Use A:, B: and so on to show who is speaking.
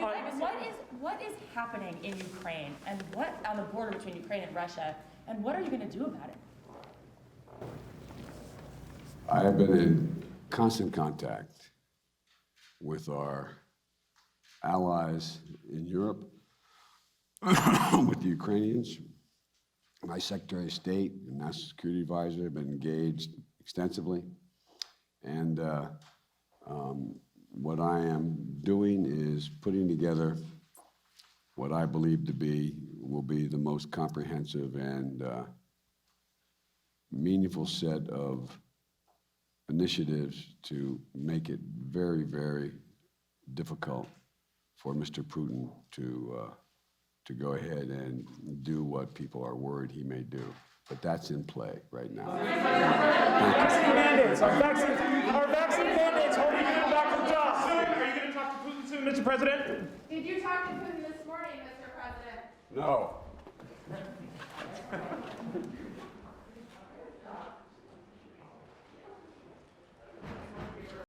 A: What is happening in Ukraine and what on the border between Ukraine and Russia, and what are you going to do about it?
B: I have been in constant contact with our allies in Europe, with the Ukrainians. My Secretary of State and National Security Advisor have been engaged extensively. And what I am doing is putting together what I believe will be the most comprehensive and meaningful set of initiatives to make it very, very difficult for Mr. Putin to go ahead and do what people are worried he may do. But that's in play right now.
C: Vaccine mandates. Our vaccine mandates holding people back from jobs. Are you going to talk to Putin soon, Mr. President?
D: Did you talk to Putin this morning, Mr. President?
B: No.